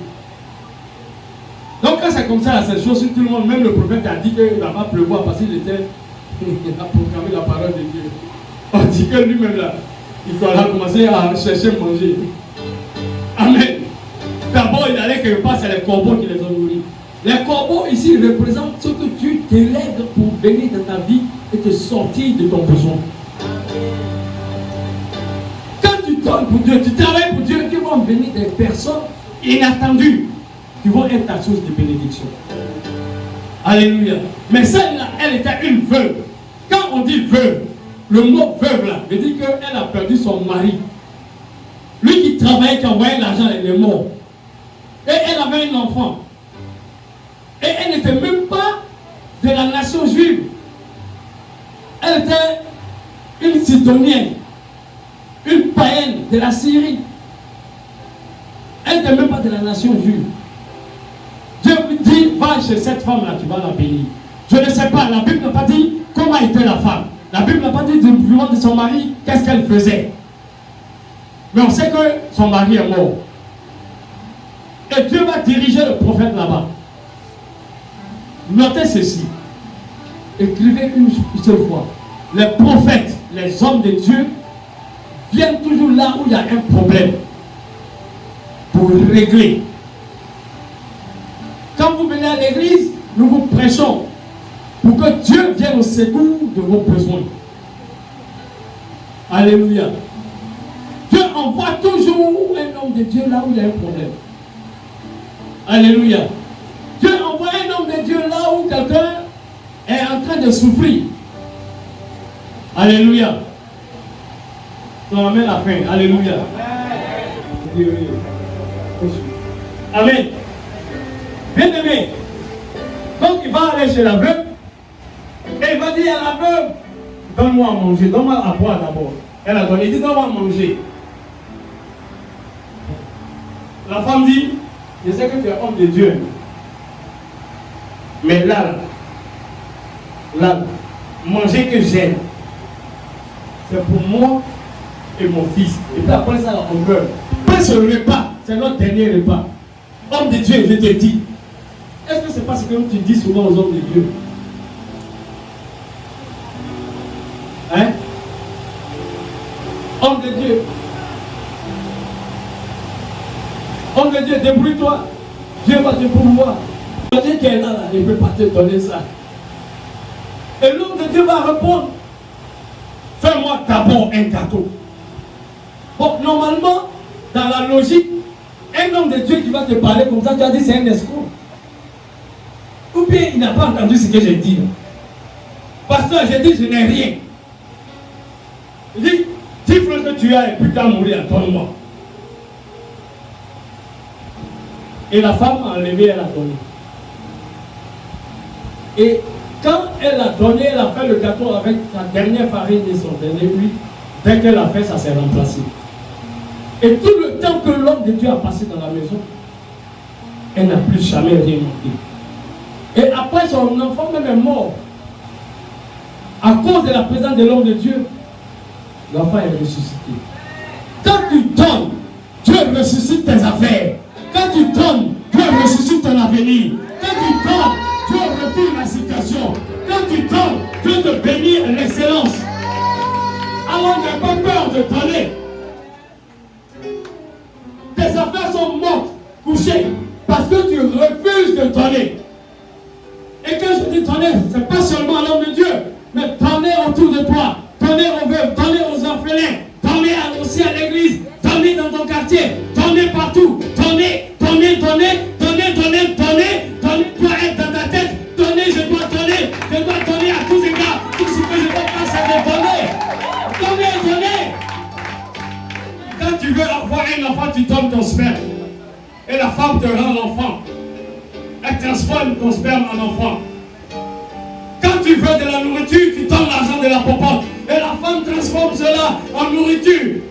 Donc quand c'est comme ça, c'est chose sur tout le monde, même le prophète a dit qu'il ne va pas pleuvoir parce qu'il a proclamé la parole de Dieu. On dit que lui-même là, il a commencé à chercher à manger. Amen. D'abord il allait quelque part, c'est les corbeaux qui les ont nourris. Les corbeaux ici représentent ce que Dieu délègue pour venir dans ta vie et te sortir de ton besoin. Quand tu donnes pour Dieu, tu travailles pour Dieu, qui vont venir des personnes inattendues qui vont être ta source de bénédiction. Alléluia. Mais celle-là, elle était une veuve. Quand on dit veuve, le mot veuve là, veut dire qu'elle a perdu son mari. Lui qui travaillait, qui envoyait l'argent, elle est mort. Et elle avait un enfant. Et elle n'était même pas de la nation juive. Elle était une Sidonienne, une païenne de la Syrie. Elle n'était même pas de la nation juive. Dieu lui dit, va chez cette femme-là, tu vas la bénir. Je ne sais pas, la Bible n'a pas dit comment était la femme. La Bible n'a pas dit du vivant de son mari, qu'est-ce qu'elle faisait. Mais on sait que son mari est mort. Et Dieu va diriger le prophète là-bas. Notez ceci. Écrivez une seule fois. Les prophètes, les hommes de Dieu, viennent toujours là où il y a un problème. Pour régler. Quand vous venez à l'église, nous vous prêchons pour que Dieu vienne au secours de vos besoins. Alléluia. Dieu envoie toujours un homme de Dieu là où il y a un problème. Alléluia. Dieu envoie un homme de Dieu là où quelqu'un est en train de souffrir. Alléluia. On amène la fin. Alléluia. Amen. Bien aimé. Donc il va aller chez la veuve. Et il va dire à la veuve, donne-moi à manger, donne-moi à boire d'abord. Elle a donné, il dit, donne-moi à manger. La femme dit, je sais que tu es homme de Dieu. Mais là, manger que j'aime, c'est pour moi et mon fils. Et puis après ça, on meurt. Pas ce repas, c'est notre dernier repas. Homme de Dieu, je te dis. Est-ce que c'est pas ce que tu dis souvent aux hommes de Dieu? Hein? Homme de Dieu. Homme de Dieu, débrouille-toi. Dieu va te pourvoir. Dieu qui est là, il ne peut pas te donner ça. Et l'homme de Dieu va répondre, fais-moi d'abord un gâteau. Bon, normalement, dans la logique, un homme de Dieu qui va te parler comme ça, tu as dit c'est un escroc. Ou bien il n'a pas entendu ce que j'ai dit. Pasteur, j'ai dit je n'ai rien. Il dit, 10 francs que tu as et puis tu as mouru, donne-moi. Et la femme a enlevé, elle a donné. Et quand elle a donné, elle a fait le gâteau avec sa dernière farine et son dernier huile. Dès qu'elle a fait, ça s'est remplacé. Et tout le temps que l'homme de Dieu a passé dans la maison, elle n'a plus jamais rien manqué. Et après, son enfant même est mort. À cause de la présence de l'homme de Dieu, l'enfant est ressuscité. Quand tu donnes, Dieu ressuscite tes affaires. Quand tu donnes, Dieu ressuscite ton avenir. Quand tu donnes, Dieu retourne la situation. Quand tu donnes, Dieu te bénit l'excellence. Alors n'aie pas peur de donner. Tes affaires sont mortes, couchées, parce que tu refuses de donner. Et quand je dis donner, ce n'est pas seulement à l'homme de Dieu, mais donner autour de toi, donner aux veuves, donner aux orphelins, donner aussi à l'église, donner dans ton quartier, donner partout, donner, donner, donner, donner, donner, donner, donner, doit être dans ta tête, donner, je dois donner à tous égards, tout ce que je dois faire, c'est de donner. Donner, donner. Quand tu veux avoir un enfant, tu donnes ton sperme. Et la femme te rend l'enfant. Elle transforme ton sperme en enfant. Quand tu veux de la nourriture, tu donnes l'argent de la popote. Et la femme transforme cela en nourriture.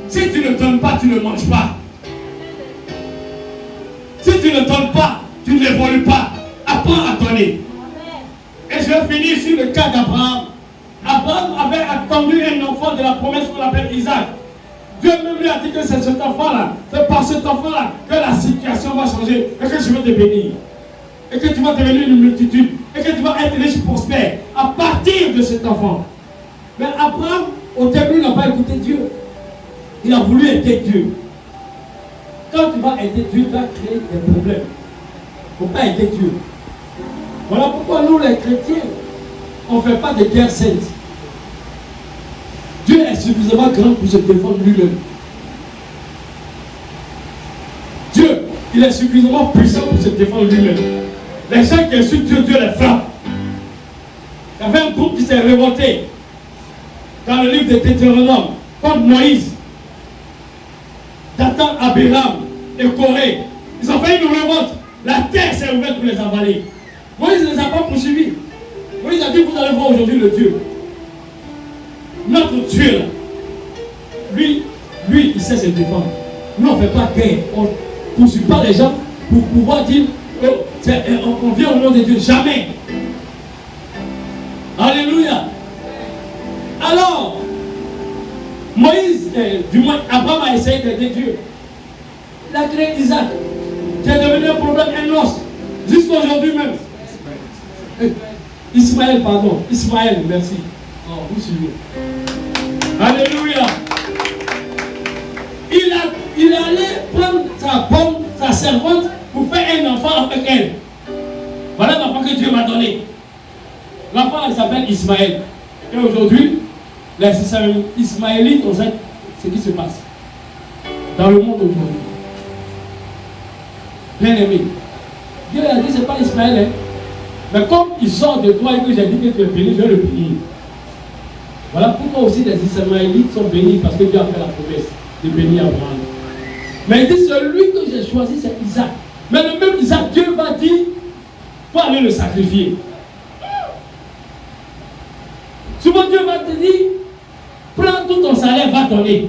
Si tu ne donnes pas, tu ne manges pas. Si tu ne donnes pas, tu n'évolues pas. Apprends à donner. Et je vais finir sur le cas d'Abraham. Abraham avait attendu un enfant de la promesse qu'on appelle Isaac. Dieu même lui a dit que c'est cet enfant-là, c'est par cet enfant-là que la situation va changer et que je vais te bénir. Et que tu vas devenir une multitude. Et que tu vas être riche, prospère à partir de cet enfant. Mais Abraham, au début, il n'a pas écouté Dieu. Il a voulu aider Dieu. Quand tu vas aider Dieu, tu vas créer des problèmes. Il ne faut pas aider Dieu. Voilà pourquoi nous, les chrétiens, on ne fait pas de guerre sainte. Dieu est suffisamment grand pour se défendre lui-même. Dieu, il est suffisamment puissant pour se défendre lui-même. Les gens qui insultent Dieu, Dieu les frappe. Il y avait un groupe qui s'est révolté dans le livre de Deutéronome contre Moïse, Dathan, Abiram et Corée. Ils ont fait une révolte. La terre s'est ouverte pour les avaler. Moïse ne les a pas poursuivis. Moïse a dit, vous allez voir aujourd'hui le Dieu. Notre Dieu, là, lui, il sait se défendre. Nous, on ne fait pas guerre. On ne poursuit pas les gens pour pouvoir dire, oh, on vient au nom de Dieu. Jamais. Alléluia. Alors, Moïse, du moins, Abraham a essayé d'aider Dieu. Il a créé Isaac, qui est devenu un problème énorme. Jusqu'à aujourd'hui même. Ismaël, pardon. Ismaël, merci. Oh, vous suivez. Alléluia. Il allait prendre sa pomme, sa servante, pour faire un enfant avec elle. Voilà l'enfant que Dieu m'a donné. L'enfant, il s'appelle Ismaël. Et aujourd'hui, les Ismaélites, on sait ce qui se passe dans le monde aujourd'hui. Bien aimé. Dieu a dit, c'est pas Ismaël, hein. Mais comme il sort de toi et que j'ai dit que tu es béni, je vais le bénir. Voilà pourquoi aussi les Ismaélites sont bénis, parce que Dieu a fait la promesse de bénir Abraham. Mais il dit, celui que j'ai choisi, c'est Isaac. Mais le même Isaac, Dieu va dire, il faut aller le sacrifier. Souvent Dieu va te dire, prends tout ton salaire, va donner.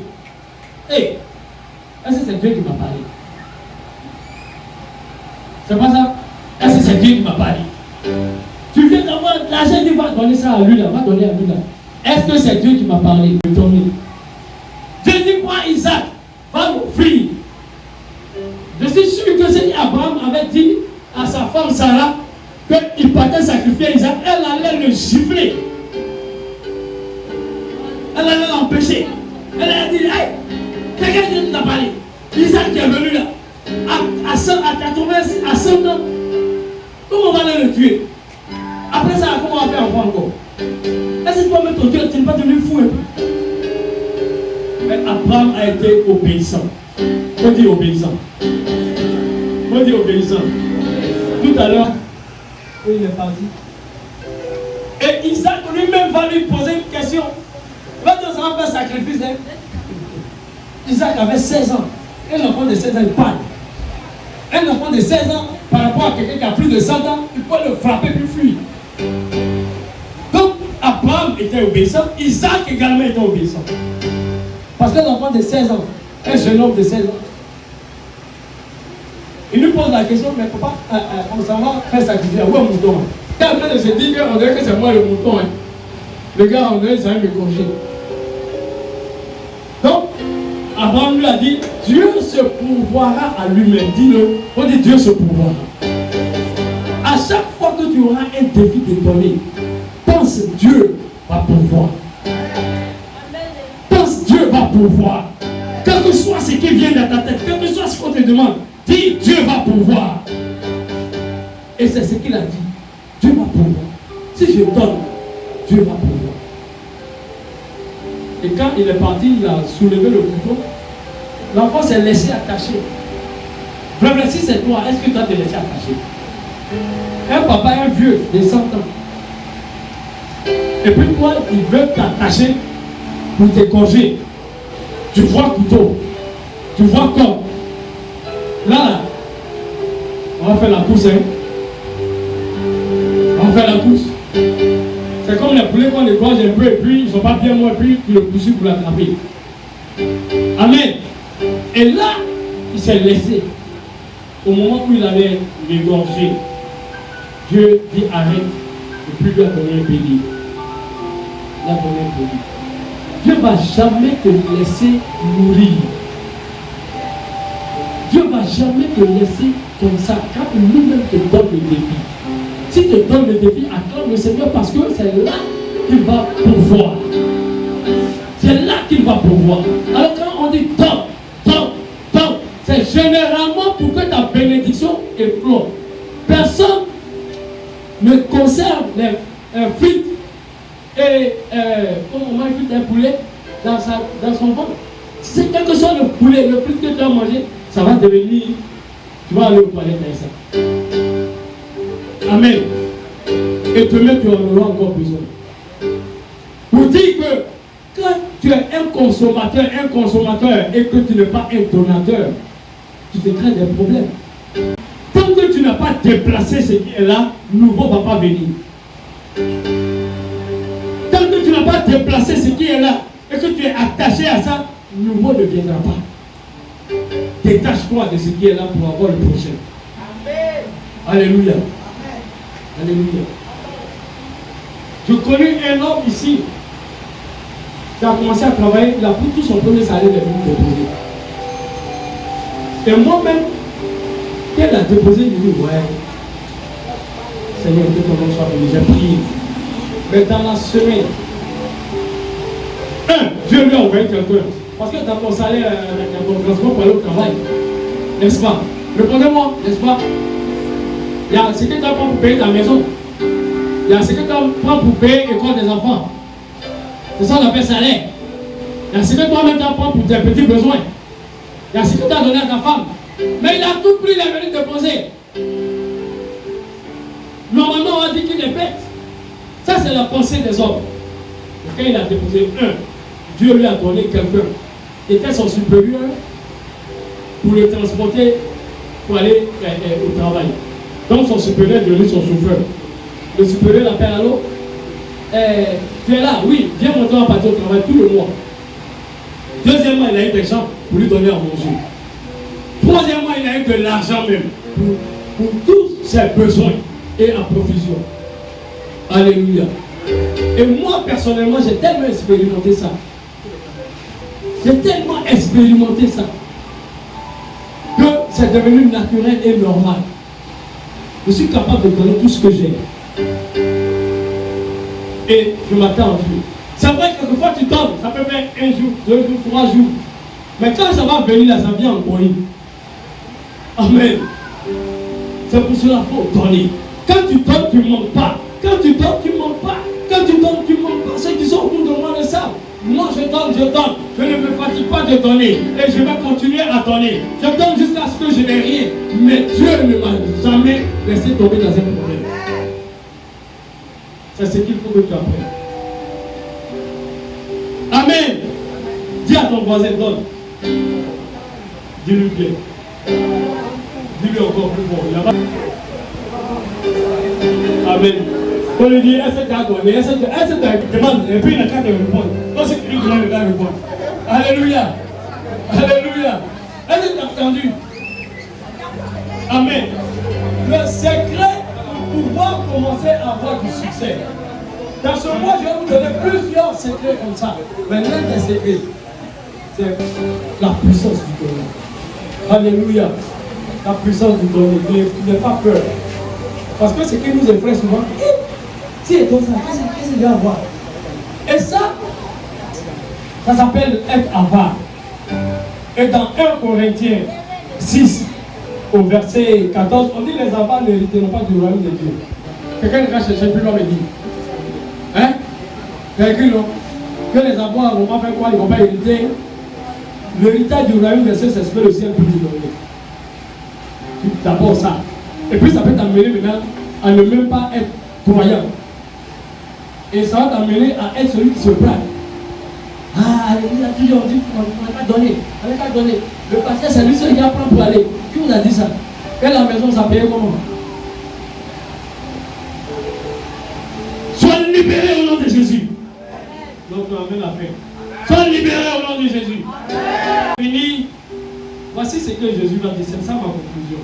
Hé, est-ce que c'est Dieu qui m'a parlé? C'est pas ça? Est-ce que c'est Dieu qui m'a parlé? Tu viens d'avoir l'argent, il va donner ça à lui là, va donner à lui là. Est-ce que c'est Dieu qui m'a parlé de donner? Dieu dit quoi, Isaac va m'offrir. Je suis sûr que c'est Abraham avait dit à sa femme Sarah qu'il partait sacrifier Isaac, elle allait le gifler. Elle allait l'empêcher. Elle allait dire, hey, quelqu'un qui t'a parlé. Isaac qui est venu là, à 86, à 100 ans, comment on va aller le tuer? Après ça, comment on va faire encore? Est-ce que toi même ton Dieu, tu n'es pas devenu fou un peu? Mais Abraham a été obéissant. On dit obéissant. On dit obéissant. Tout à l'heure, il est parti. Et Isaac lui-même va lui poser une question. Va te faire sacrifice. Hein? Isaac avait 16 ans. Un enfant de 16 ans, il parle. Un enfant de 16 ans, par rapport à quelqu'un qui a plus de 100 ans, il peut le frapper puis fuir. Donc, Abraham était obéissant. Isaac également était obéissant. Parce que l'enfant de 16 ans, un jeune homme de 16 ans, il lui pose la question, mais papa, on s'en va faire sacrifier. Où est le mouton? Il est en train de se dire qu'on dirait que c'est moi le mouton. Hein. Le gars, on dirait que ça va me corriger. Donc, Abraham lui a dit, Dieu se pourvoira à lui-même. Dis-le, on dit Dieu se pourvoira. À chaque fois que tu auras un défi de donner, pense Dieu va pourvoir. Pense Dieu va pourvoir. Quel que soit ce qui vient dans ta tête, quel que soit ce qu'on te demande, dis Dieu va pourvoir. Et c'est ce qu'il a dit. Dieu va pourvoir. Si je donne, Dieu va pourvoir. Et quand il est parti, il a soulevé le couteau. L'enfant s'est laissé attacher. Vraiment, si c'est toi, est-ce que tu dois te laisser attacher? Un papa, un vieux de 100 ans. Et puis toi, il veut t'attacher pour t'égorger. Tu vois couteau. Tu vois corps. Là, on va faire la course. Hein? On va faire la course. C'est comme les poulets qu'on les gorge un peu et puis ils ne sont pas bien morts et puis tu le poursuis pour l'attraper. Amen. Et là, il s'est laissé. Au moment où il allait l'égorger, Dieu dit arrête et puis lui a donné un béni. Il a donné un béni. Dieu ne va jamais te laisser mourir. Dieu ne va jamais te laisser comme ça quand lui-même te donne le défi. Si te donne le défi, acclame le Seigneur parce que c'est là qu'il va pouvoir. C'est là qu'il va pouvoir. Alors quand on dit donne, c'est généralement pour que ta bénédiction éclore. Personne ne conserve les frites et comment on mange un poulet dans son ventre. Si c'est quelque chose le poulet, le fruit que tu as mangé, ça va devenir, tu vas aller aux toilettes avec ça. Amen. Et demain, tu en auras encore besoin. Pour dire que quand tu es un consommateur et que tu n'es pas un donateur, tu te crées des problèmes. Tant que tu n'as pas déplacé ce qui est là, nouveau ne va pas venir. Tant que tu n'as pas déplacé ce qui est là et que tu es attaché à ça, nouveau ne viendra pas. Détache-toi de ce qui est là pour avoir le prochain. Amen. Alléluia. Amen. Alléluia. Je connais un homme ici qui a commencé à travailler, il a pris tout son premier salaire de venir déposer. Et moi-même, qu'elle a déposé, il dit, ouais, Seigneur, que ton nom soit béni, j'ai prié. Mais dans la semaine, Dieu lui a envoyé quelqu'un. Parce que dans ton salaire, dans ton transport pour aller au travail, n'est-ce pas? Répondez-moi, n'est-ce pas? Il y a ce que tu prends pour payer ta maison. Il y a ce que tu prends pour payer l'école des enfants. C'est ça qu'on appelle salaire. Il y a ce que toi-même tu prends pour tes petits besoins. Il y a ce que tu as donné à ta femme. Mais il a tout pris, il est venu déposer. Normalement, on a dit qu'il est bête. Ça, c'est la pensée des hommes. Et quand il a déposé Dieu lui a donné quelqu'un qui était son supérieur pour le transporter pour aller au travail. Donc son supérieur est devenu son chauffeur. Le supérieur l'appelle, allô, tu es là, oui, viens monter à partir au travail tout le mois. Deuxièmement, il a eu des gens pour lui donner à manger. Troisièmement, il a eu de l'argent même pour tous ses besoins et en profusion. Alléluia. Et moi, personnellement, j'ai tellement expérimenté ça. J'ai tellement expérimenté ça que c'est devenu naturel et normal. Je suis capable de donner tout ce que j'ai. Et je m'attends à Dieu. C'est vrai que quelquefois tu donnes, ça peut faire 1 jour, 2 jours, 3 jours. Mais quand ça va venir là, ça vient en boîte. Amen. C'est pour cela qu'il faut donner. Quand tu donnes, tu ne manques pas. Quand tu donnes, tu ne manques pas. Quand tu donnes, tu ne manques pas. Ceux qui sont autour de moi le savent. Moi, je donne, je donne. Je ne me fatigue pas de donner. Et je vais continuer à donner. Je donne jusqu'à ce que je n'ai rien. Mais Dieu ne m'a jamais laissé tomber dans un problème. C'est ce qu'il faut que tu apprennes. Amen. Dis à ton voisin, donne. Dis-lui bien. Dis-lui encore plus fort. Amen. On lui dit, est-ce que tu as donné? Est-ce que tu demandes? Et puis il n'a qu'à te répondre. Donc c'est lui qui doit le répondre. Alléluia. Alléluia. Est-ce que tu as entendu? Amen. Le secret pour pouvoir commencer à avoir du succès. Dans ce mois, je vais vous donner plusieurs secrets comme ça. Mais l'un des secrets, c'est la puissance du donner. Alléluia. La puissance du donner. N'aie pas peur. Parce que ce qui nous effraie souvent, si et comme ça, qu'est-ce qu'il va avoir? Et ça s'appelle être avare. Et dans 1 Corinthiens 6, au verset 14, on dit les avares n'hériteront pas du royaume de Dieu. Quelqu'un va chercher plus loin et dit, hein? Il y a écrit non? Que les avares vont pas faire quoi? Ils ne vont pas hériter. L'héritage du royaume de Dieu, c'est ce que le ciel peut nous donner. D'abord ça. Et puis ça peut t'amener maintenant à ne même pas être croyant. Et ça va t'amener à être celui qui se plaint. Ah, il a toujours dit qu'on n'a pas donné. On n'a pas donné. Le pasteur, c'est lui seul qui apprend pour aller. Qui vous a dit ça? Que la maison, ça paye comment? Sois libéré au nom de Jésus. Donc, on amène la fin. Sois libéré au nom de Jésus. Fini. Voici ce que Jésus va dire. C'est ça ma conclusion.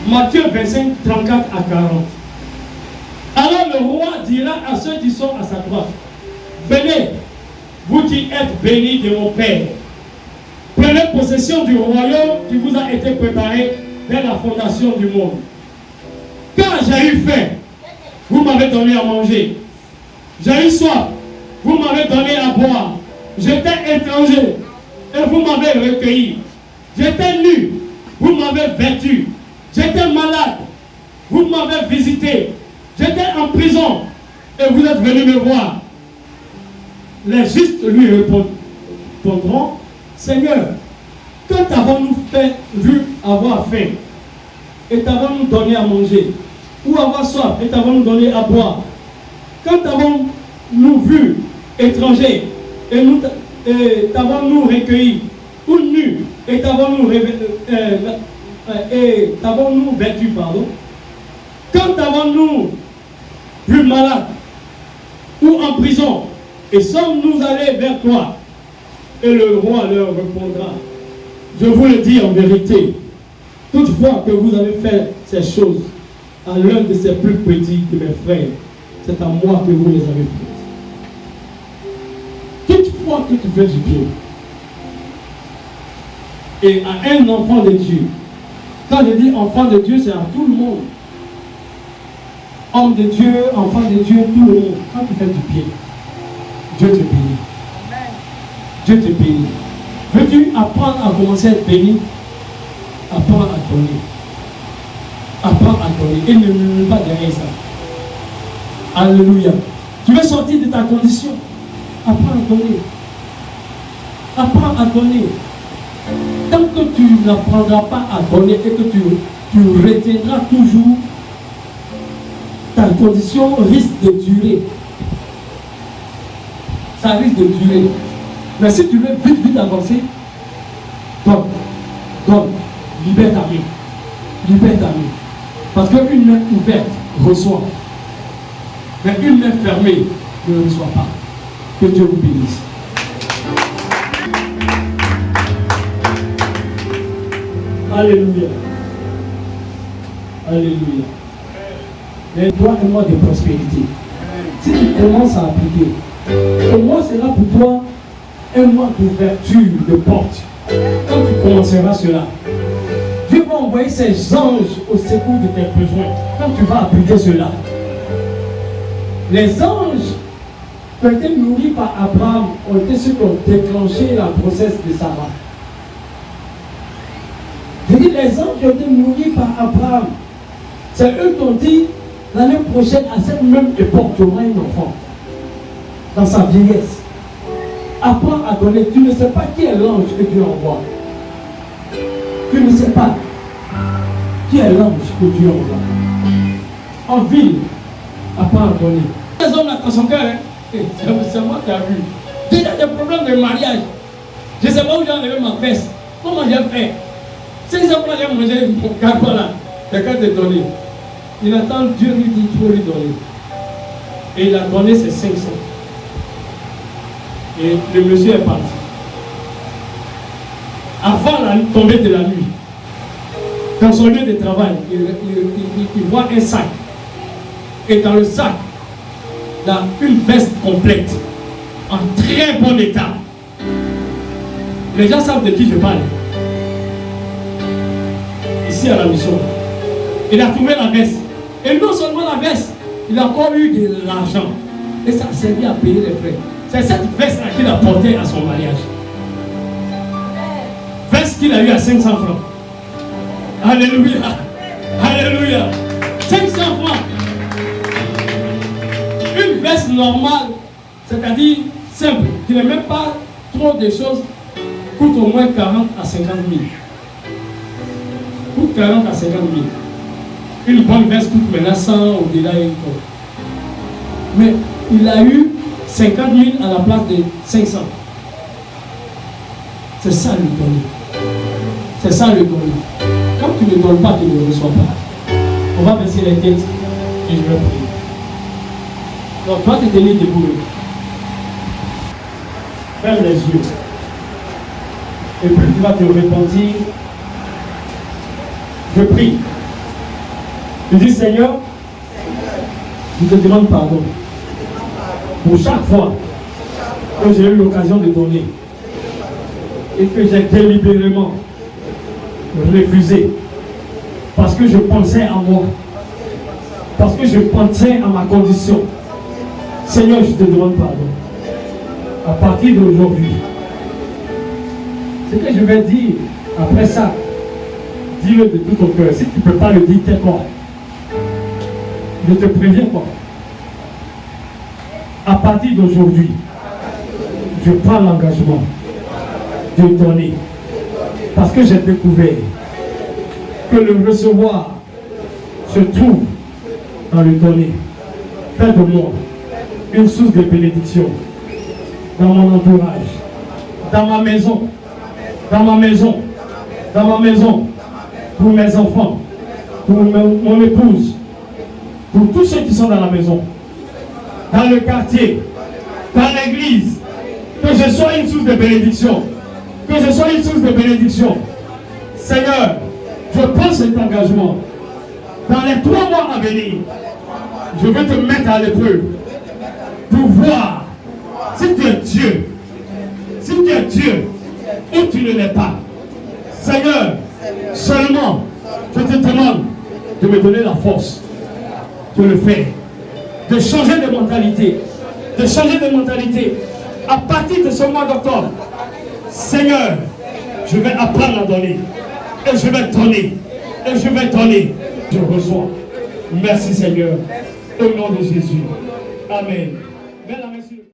Matthieu 25, 34 à 40. Alors le roi dira à ceux qui sont à sa droite, venez, vous qui êtes bénis de mon Père, prenez possession du royaume qui vous a été préparé dès la fondation du monde. Quand j'ai eu faim, vous m'avez donné à manger. J'ai eu soif, vous m'avez donné à boire. J'étais étranger et vous m'avez recueilli. J'étais nu, vous m'avez vêtu. J'étais malade, vous m'avez visité. J'étais en prison et vous êtes venus me voir. Les justes lui répondront, Seigneur, quand avons-nous vu avoir faim et t'avons-nous donné à manger? Ou avoir soif et t'avons-nous donné à boire? Quand avons-nous vu étranger et t'avons-nous recueilli? Ou nu et t'avons-nous vêtu, pardon? Quand avons-nous vu malade ou en prison et sommes-nous allés vers toi? Et le roi leur répondra: je vous le dis en vérité, toutefois que vous avez fait ces choses à l'un de ces plus petits de mes frères, c'est à moi que vous les avez faites. Toutefois que tu fais du bien, et à un enfant de Dieu, quand je dis enfant de Dieu, c'est à tout le monde. Homme de Dieu, enfant de Dieu, tout le monde. Quand tu fais du bien, Dieu te bénit. Dieu te bénit. Veux-tu apprendre à commencer à être béni? Apprends à donner. Apprends à donner. Et ne murmure pas derrière ça. Alléluia. Tu veux sortir de ta condition? Apprends à donner. Apprends à donner. Tant que tu n'apprendras pas à donner et que tu retiendras toujours, ta condition risque de durer. Ça risque de durer. Mais si tu veux vite avancer, donne, libère ta vie. Libère ta vie. Parce qu'une main ouverte reçoit. Mais une main fermée ne reçoit pas. Que Dieu vous bénisse. Alléluia. Alléluia. Mais toi et moi de prospérité. Si tu commences à appliquer, le mois sera pour toi un mois d'ouverture de porte. Quand tu commenceras cela, Dieu va envoyer ses anges au secours de tes besoins. Quand tu vas appliquer cela, les anges qui ont été nourris par Abraham ont été ceux qui ont déclenché la grossesse de Sarah. Je dis, les anges qui ont été nourris par Abraham, c'est eux qui ont dit, l'année prochaine, à cette même époque, tu auras un enfant. Dans sa vieillesse. Apprends à donner. Tu ne sais pas qui est l'ange que Dieu envoie. Tu ne sais pas qui est l'ange que Dieu envoie. En ville, apprends à donner. Les hommes là, dans son cœur, hein? C'est moi qui ai vu. Déjà des problèmes de mariage. Je ne sais pas où j'ai enlevé ma fesse. Comment j'ai fait? Si les enfants j'ai mangé mon carreau là, quelqu'un t'a donné. Il attend Dieu lui dit, il faut lui donner. Et il a donné ses 500. Et le monsieur est parti. Avant la tombée de la nuit, dans son lieu de travail, il voit un sac. Et dans le sac, il y a une veste complète, en très bon état. Les gens savent de qui je parle. Ici à la mission. Il a trouvé la veste. Et non seulement la veste, il a encore eu de l'argent. Et ça a servi à payer les frais. C'est cette veste-là qu'il a portée à son mariage. Veste qu'il a eu à 500 francs. Alléluia. Alléluia. 500 francs. Une veste normale, c'est-à-dire simple, qui n'est même pas trop de choses, coûte au moins 40 à 50 000. Coûte 40 à 50 000. Une bonne veste coûte maintenant 100 au-delà et tout. Mais il a eu 50 000 à la place de 500. C'est ça le donner. C'est ça le donner. Quand tu ne donnes pas, tu ne reçois pas. On va baisser les têtes et je vais prier. Donc toi, tu te tenir debout. Ferme les yeux. Et plus tu vas te repentir, je prie. Je dis, Seigneur, je te demande pardon pour chaque fois que j'ai eu l'occasion de donner et que j'ai délibérément refusé parce que je pensais à moi, parce que je pensais à ma condition. Seigneur, je te demande pardon. À partir d'aujourd'hui, ce que je vais dire après ça, dis-le de tout ton cœur. Si tu ne peux pas le dire, tais-toi. Je te préviens pas. À partir d'aujourd'hui, je prends l'engagement de donner. Parce que j'ai découvert que le recevoir se trouve dans le donner. Fais de moi une source de bénédiction dans mon entourage, dans ma maison, dans ma maison, dans ma maison, pour mes enfants, pour mon épouse, pour tous ceux qui sont dans la maison, dans le quartier, dans l'église, que je sois une source de bénédiction, que je sois une source de bénédiction. Seigneur, je prends cet engagement. Dans les 3 mois à venir, je vais te mettre à l'épreuve pour voir si tu es Dieu, si tu es Dieu ou tu ne l'es pas. Seigneur, seulement je te demande de me donner la force de le faire, de changer de mentalité, à partir de ce mois d'octobre. Seigneur, je vais apprendre à donner et je vais donner et je vais donner. Je reçois. Merci Seigneur, au nom de Jésus. Amen. Mesdames et messieurs.